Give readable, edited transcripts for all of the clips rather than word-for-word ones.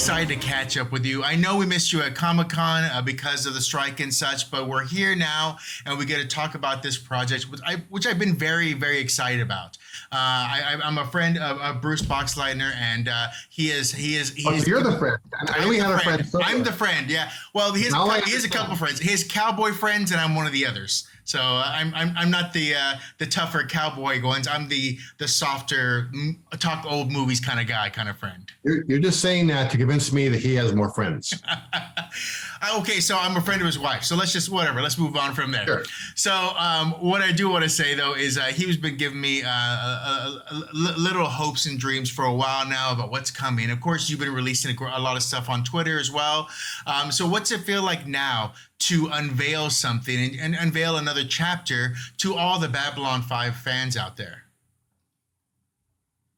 excited to catch up with you. I know we missed you at Comic-Con because of the strike and such, but we're here now and we get to talk about this project, which I've been very, very excited about. I'm a friend of Bruce Boxleitner, and he is. So you're the friend. I know we had a friend. I'm the friend. Yeah. Well, he has a couple friends. He has cowboy friends, and I'm one of the others. So I'm not the tougher cowboy ones. I'm the softer, talk old movies kind of guy, kind of friend. You're just saying that to convince me that he has more friends. Okay, so I'm a friend of his wife. So let's move on from there. Sure. So what I do want to say though is he's been giving me little hopes and dreams for a while now about what's coming. Of course, you've been releasing a lot of stuff on Twitter as well. So what's it feel like now to unveil something and unveil another chapter to all the Babylon 5 fans out there?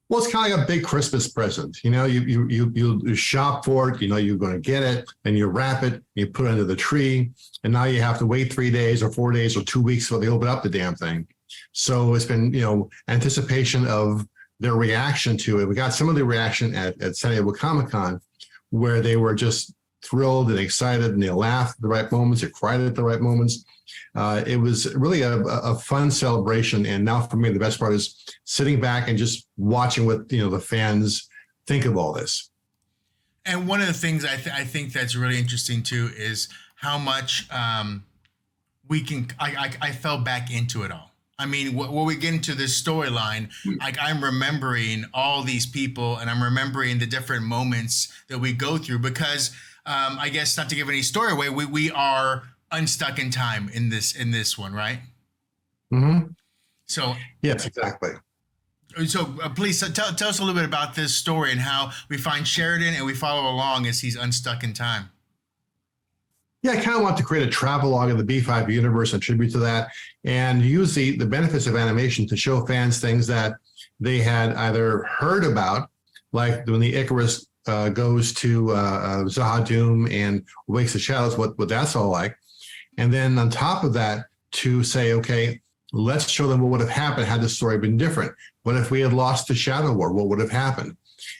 Well, it's kind of like a big Christmas present. You know, you shop for it, you know you're going to get it, and you wrap it, you put it under the tree, and now you have to wait 3 days or 4 days or 2 weeks before they open up the damn thing. So it's been, anticipation of their reaction to it. We got some of the reaction at San Diego Comic-Con where they were just thrilled and excited, and they laughed at the right moments, they cried at the right moments. It was really a fun celebration. And now for me, the best part is sitting back and just watching what, the fans think of all this. And one of the things I think that's really interesting too is how much I fell back into it all. I mean, when we get into this storyline, I'm remembering all these people, and I'm remembering the different moments that we go through because I guess not to give any story away, we are unstuck in time in this one, right? Mm-hmm. So yes, exactly. So please tell us a little bit about this story and how we find Sheridan and we follow along as he's unstuck in time. Yeah, I kind of want to create a travelogue of the B5 universe and tribute to that, and use the benefits of animation to show fans things that they had either heard about, like when the Icarus goes to Zahadum and wakes the shadows, what that's all like. And then on top of that, to say, okay, let's show them what would have happened had the story been different. What if we had lost the Shadow War? What would have happened?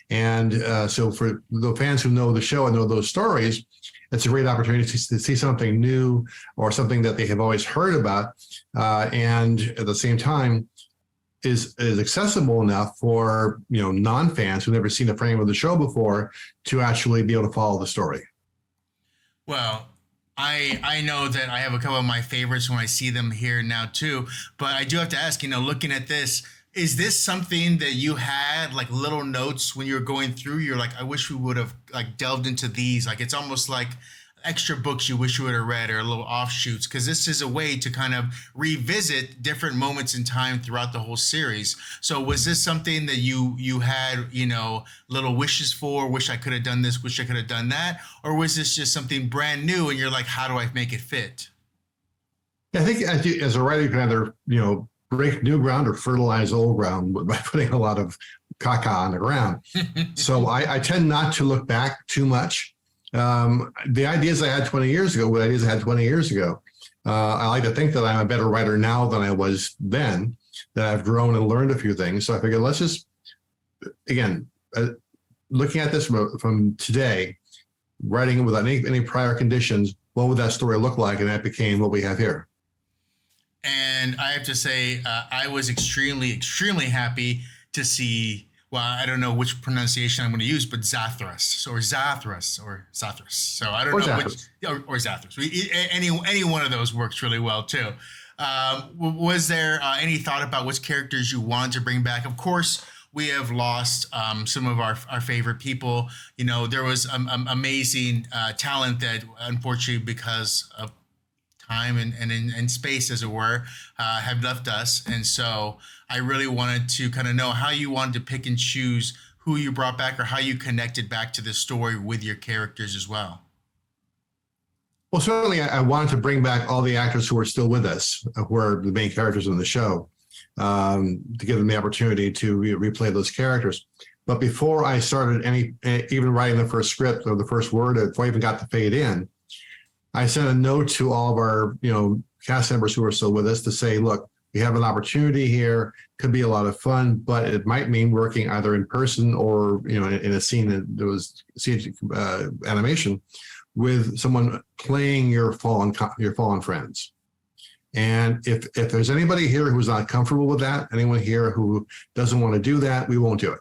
And so for the fans who know the show and know those stories, it's a great opportunity to see something new or something that they have always heard about, and at the same time is accessible enough for non-fans who've never seen a frame of the show before to actually be able to follow the story. Well, I know that I have a couple of my favorites when I see them here now too, but I do have to ask, looking at this, is this something that you had like little notes when you were going through? You're like, I wish we would have like delved into these. Like it's almost like extra books you wish you would have read or little offshoots, because this is a way to kind of revisit different moments in time throughout the whole series. So was this something that you had, little wishes for, wish I could have done this, wish I could have done that? Or was this just something brand new and you're like, how do I make it fit? I think as a writer, you can either, break new ground or fertilize old ground by putting a lot of caca on the ground. So I tend not to look back too much. The ideas I had 20 years ago, what ideas I had 20 years ago, I like to think that I'm a better writer now than I was then, that I've grown and learned a few things. So I figured, let's just, again, looking at this from today, writing it without any prior conditions, what would that story look like? And that became what we have here. And I have to say, I was extremely, extremely happy to see, well, I don't know which pronunciation I'm going to use, but Zathras or Zathras. So I don't know which, or Zathras. Any one of those works really well too. Was there any thought about which characters you wanted to bring back? Of course, we have lost some of our favorite people. There was amazing talent that unfortunately because of time and space, as it were, have left us. And so I really wanted to kind of know how you wanted to pick and choose who you brought back or how you connected back to the story with your characters as well. Well, certainly I wanted to bring back all the actors who are still with us, who are the main characters in the show, to give them the opportunity to replay those characters. But before I started even writing the first script or the first word, before I even got the fade in, I sent a note to all of our, cast members who are still with us to say, look, we have an opportunity here. Could be a lot of fun, but it might mean working either in person or in a scene that was animation with someone playing your fallen friends. And if there's anybody here who's not comfortable with that, anyone here who doesn't want to do that, we won't do it.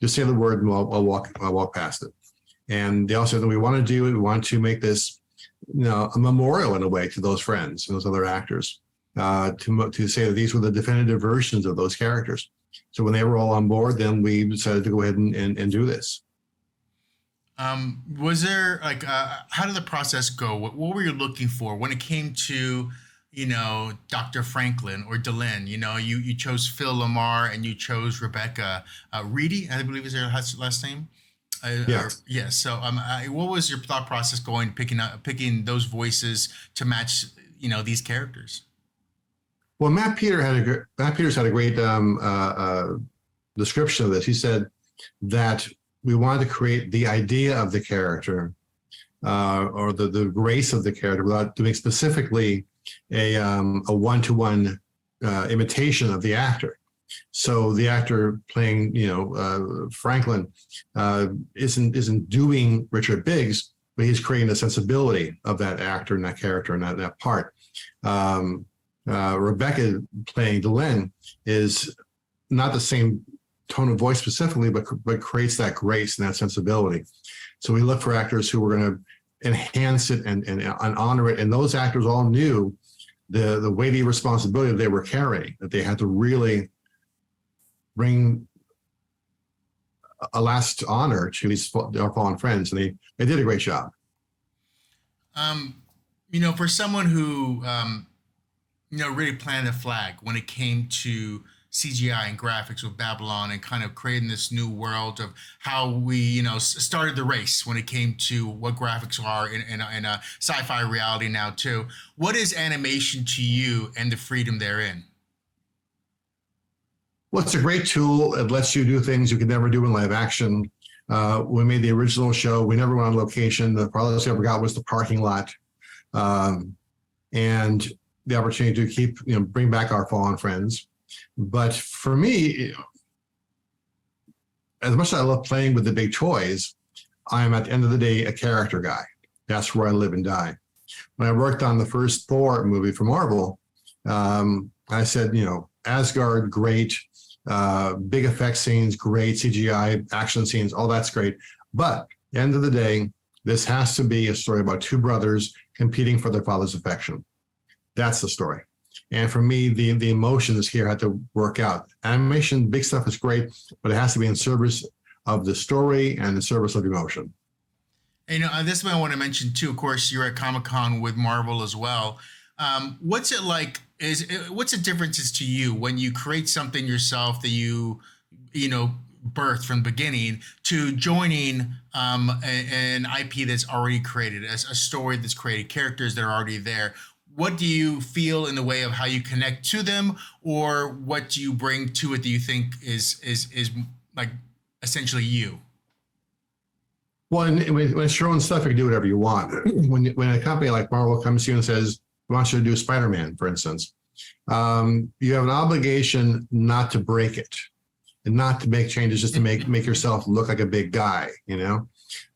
Just say the word and I'll walk past it. And they also said that we want to do it. We want to make this, a memorial in a way to those friends and those other actors, to say that these were the definitive versions of those characters. So when they were all on board, then we decided to go ahead and do this. Was there how did the process go? What were you looking for when it came to, Dr. Franklin or Delenn? You chose Phil Lamar and you chose Rebecca Reedy, I believe is her last name. Yeah. So, what was your thought process picking those voices to match, these characters? Well, Matt Peters had a great description of this. He said that we wanted to create the idea of the character, or the grace of the character, without doing specifically a one-to-one imitation of the actor. So the actor playing, Franklin, isn't doing Richard Biggs, but he's creating a sensibility of that actor and that character and that part. Rebecca playing Delenn is not the same tone of voice specifically, but creates that grace and that sensibility. So we look for actors who were going to enhance it and honor it. And those actors all knew the weighty responsibility that they were carrying, that they had to really bring a last honor to our fallen friends, and they did a great job. For someone who really planted a flag when it came to CGI and graphics with Babylon, and kind of creating this new world of how we started the race when it came to what graphics are in a sci-fi reality now too. What is animation to you and the freedom therein? Well, it's a great tool. It lets you do things you could never do in live action. We made the original show. We never went on location. The farthest we ever got was the parking lot, and the opportunity to keep, bring back our fallen friends. But for me, as much as I love playing with the big toys, I am at the end of the day a character guy. That's where I live and die. When I worked on the first Thor movie for Marvel, I said, Asgard, great. Big effect scenes, great. CGI action scenes, all that's great. But at the end of the day, this has to be a story about two brothers competing for their father's affection. That's the story. And for me, the emotions here had to work out. Animation, big stuff is great, but it has to be in service of the story and the service of emotion. And, this one I want to mention too. Of course, you're at Comic-Con with Marvel as well. What's it like? What's the differences to you when you create something yourself that you birthed from the beginning to joining an IP that's already created, as a story that's created, characters that are already there? What do you feel in the way of how you connect to them, or what do you bring to it that you think is like essentially you? Well, when it's your own stuff, you can do whatever you want. When a company like Marvel comes to you and says, we want you to do Spider-Man, for instance, you have an obligation not to break it and not to make changes just to make yourself look like a big guy.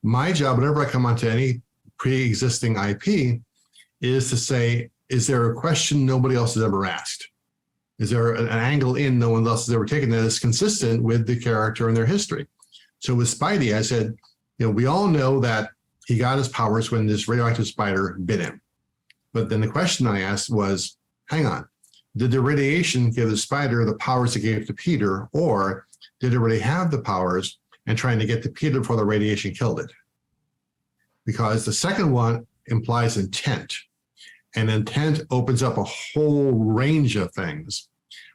My job, whenever I come onto any pre-existing IP, is to say, is there a question nobody else has ever asked? Is there an angle no one else has ever taken that is consistent with the character and their history? So with Spidey, I said, we all know that he got his powers when this radioactive spider bit him. But then the question I asked was, hang on, did the radiation give the spider the powers it gave to Peter, or did it really have the powers and trying to get to Peter before the radiation killed it? Because the second one implies intent, and intent opens up a whole range of things,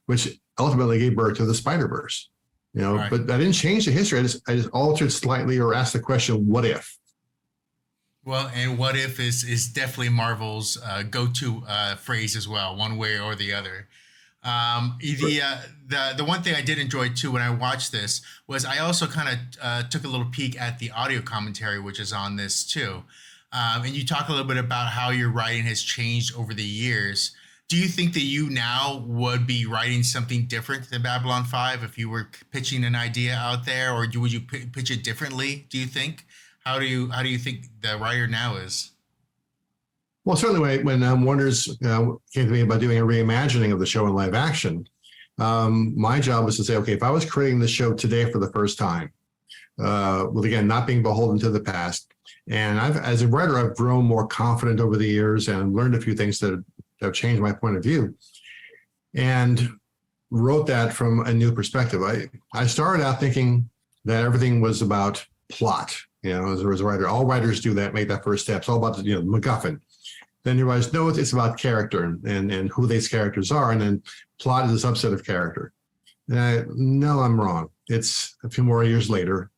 which ultimately gave birth to the Spider-Verse. Right. But I didn't change the history. I just altered slightly, or asked the question, what if? Well, and what if is definitely Marvel's go-to phrase as well, one way or the other. The one thing I did enjoy too when I watched this was I also kind of took a little peek at the audio commentary, which is on this too. And you talk a little bit about how your writing has changed over the years Do you think that you now would be writing something different than Babylon 5 if you were pitching an idea out there, or would you pitch it differently? Do you think? How do you think the writer now is? Well, certainly when Warner's came to me about doing a reimagining of the show in live action, my job was to say, okay, if I was creating the show today for the first time, with again not being beholden to the past, and as a writer, I've grown more confident over the years and learned a few things that have changed my point of view, and wrote that from a new perspective. I started out thinking that everything was about plot. As a writer, all writers do that, make that first step. It's all about the MacGuffin. Then you realize, no, it's about character and who these characters are, and then plot is a subset of character. No, I'm wrong. It's a few more years later.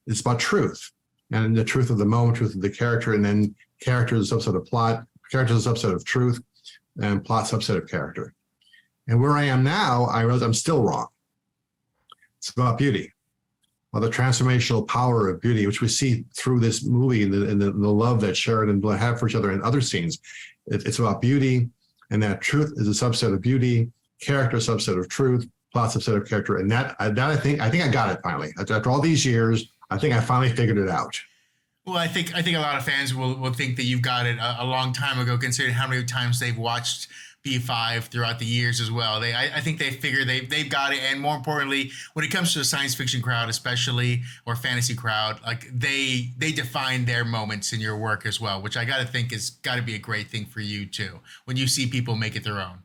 It's about truth, and the truth of the moment, truth of the character, and then character is a subset of plot, character is a subset of truth, and plot subset of character. And where I am now, I realize I'm still wrong. It's about beauty. Well, the transformational power of beauty, which we see through this movie and the love that Sharon and Blair have for each other in other scenes. It's about beauty, and that truth is a subset of beauty, character subset of truth, plot subset of character. And that I think I got it finally. After all these years, I think I finally figured it out. Well, I think a lot of fans will think that you've got it a long time ago, considering how many times they've watched B5 throughout the years as well. I think they figure they've got it, and more importantly, when it comes to a science fiction crowd, especially, or fantasy crowd, like they define their moments in your work as well, which I got to think is got to be a great thing for you too, when you see people make it their own.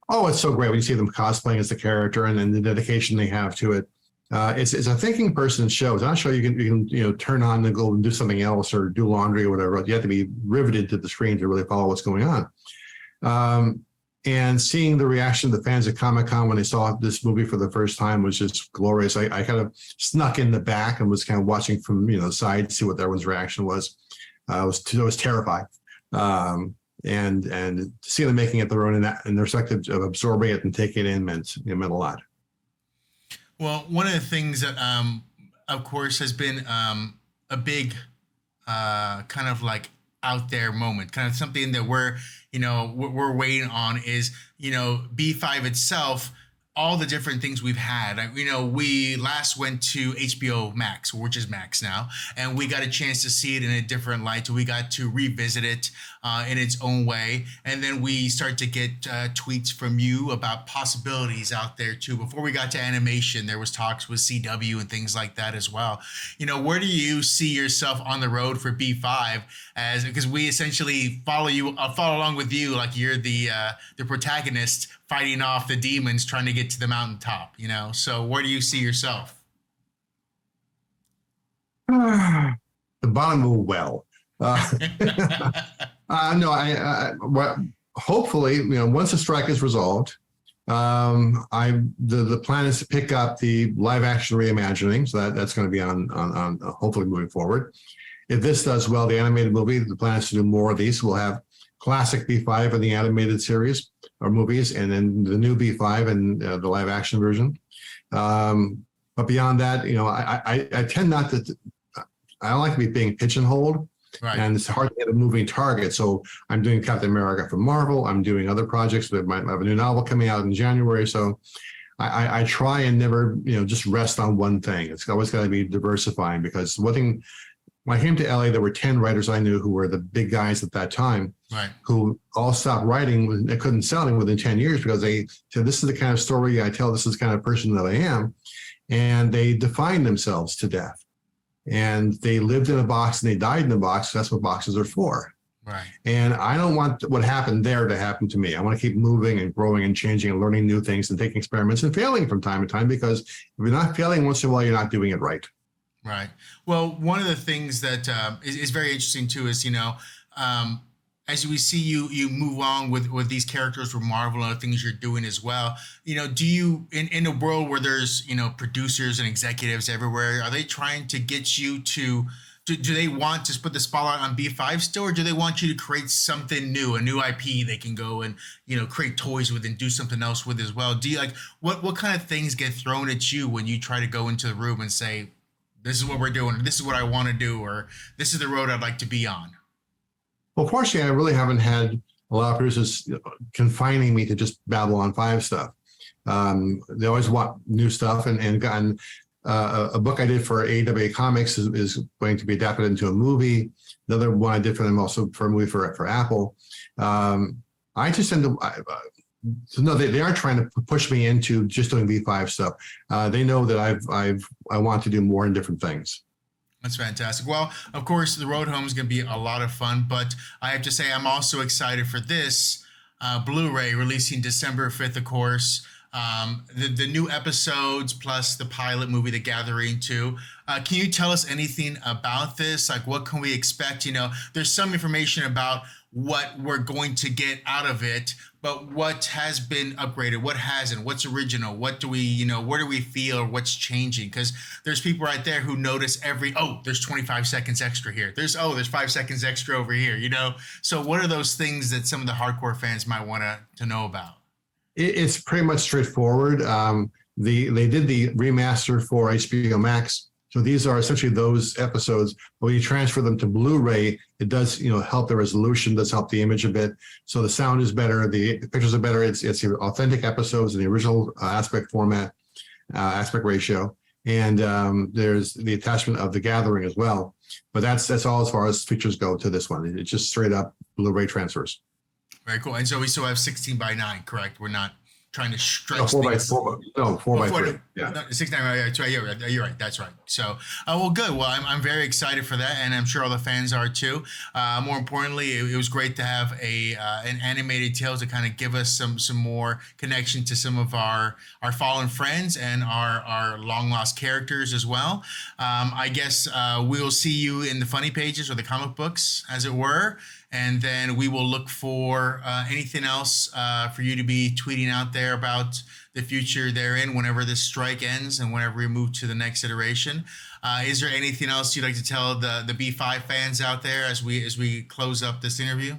Oh, it's so great when you see them cosplaying as the character and then the dedication they have to it. It's a thinking person's show. It's not a show you can turn on and go and do something else or do laundry or whatever. You have to be riveted to the screen to really follow what's going on. And seeing the reaction of the fans at Comic-Con when they saw this movie for the first time was just glorious. I kind of snuck in the back and was kind of watching from the side to see what everyone's reaction was. I was terrified. And to see them making it their own and the perspective of absorbing it and taking it in meant a lot. Well, one of the things that, of course, has been a big kind of like out there moment, kind of something that we're waiting on is, B5 itself, all the different things we've had. We last went to HBO Max, which is Max now, and we got a chance to see it in a different light. We got to revisit it in its own way. And then we start to get tweets from you about possibilities out there too. Before we got to animation, there was talks with CW and things like that as well. Where do you see yourself on the road for B5, because we essentially follow along with you, like you're the protagonist fighting off the demons trying to get to the mountaintop, So where do you see yourself? The bottom of a well. No, hopefully, once the strike is resolved, the plan is to pick up the live action reimagining. So that's going to be on hopefully moving forward. If this does well, the animated movie, the plan is to do more of these. We'll have classic B5 in the animated series or movies, and then the new B5 and the live action version. But beyond that, I tend not to. I don't like to be being pigeonholed, right. And it's hard to get a moving target. So I'm doing Captain America for Marvel. I'm doing other projects. I might have a new novel coming out in January. So I try and never, just rest on one thing. It's always got to be diversifying, because one thing. When I came to LA, there were 10 writers I knew who were the big guys at that time, right, who all stopped writing. They couldn't sell it within 10 years because they said, this is the kind of story I tell. This is the kind of person that I am. And they defined themselves to death. And they lived in a box and they died in a box. That's what boxes are for. Right. And I don't want what happened there to happen to me. I want to keep moving and growing and changing and learning new things and taking experiments and failing from time to time, because if you're not failing once in a while, you're not doing it right. Right. Well, one of the things that is very interesting too is, as we see you move along with these characters for Marvel and other things you're doing as well, do you, in a world where there's, producers and executives everywhere, are they trying to get you to, do they want to put the spotlight on B5 still, or do they want you to create something new, a new IP they can go and, create toys with and do something else with as well? Do you what kind of things get thrown at you when you try to go into the room and say, this is what we're doing, or this is what I want to do, or this is the road I'd like to be on? Well, fortunately, I really haven't had a lot of producers confining me to just Babylon 5 stuff. They always want new stuff, and a book I did for AWA Comics is going to be adapted into a movie. Another one I did for them also for a movie for Apple. I just send them. So no, they aren't trying to push me into just doing V5 stuff. They know that I want to do more in different things. That's fantastic. Well, of course, the road home is going to be a lot of fun, but I have to say I'm also excited for this Blu-ray releasing December 5th, of course. The new episodes plus the pilot movie, The Gathering 2. Can you tell us anything about this? Like, what can we expect? You know, there's some information about what we're going to get out of it, but what has been upgraded, what hasn't, what's original, what do we, you know, where do we feel, or what's changing? Because there's people right there who notice there's 25 seconds extra here. There's 5 seconds extra over here, you know? So what are those things that some of the hardcore fans might want to know about? It's pretty much straightforward. They did the remaster for HBO Max. So these are essentially those episodes. When you transfer them to Blu-ray, it does, help the resolution, does help the image a bit. So the sound is better, the pictures are better. It's the authentic episodes in the original aspect format, aspect ratio. And there's the attachment of The Gathering as well. But that's all as far as features go to this one. It's just straight up Blu-ray transfers. Very cool. And so we still have 16:9, correct? We're not trying to stretch 4x4. No, 4x3. Yeah. No, 6:9. You're right. That's right. So, well, good. Well, I'm very excited for that, and I'm sure all the fans are too. More importantly, it was great to have an animated tale to kind of give us some more connection to some of our fallen friends and our long lost characters as well. I guess we'll see you in the funny pages or the comic books, as it were. And then we will look for anything else for you to be tweeting out there about the future therein whenever this strike ends and whenever we move to the next iteration. Is there anything else you'd like to tell the B5 fans out there as we close up this interview?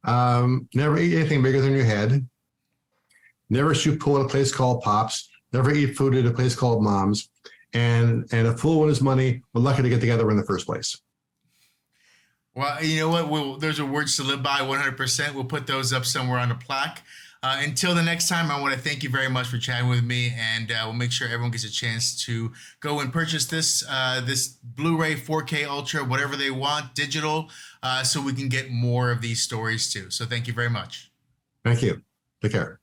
Never eat anything bigger than your head. Never shoot pool at a place called Pops. Never eat food at a place called Mom's. And a fool won his money. We're lucky to get together in the first place. Well, you know what? Those are words to live by 100%. We'll put those up somewhere on a plaque. Until the next time, I want to thank you very much for chatting with me, and we'll make sure everyone gets a chance to go and purchase this Blu-ray 4K Ultra, whatever they want, digital, so we can get more of these stories too. So thank you very much. Thank you. Take care.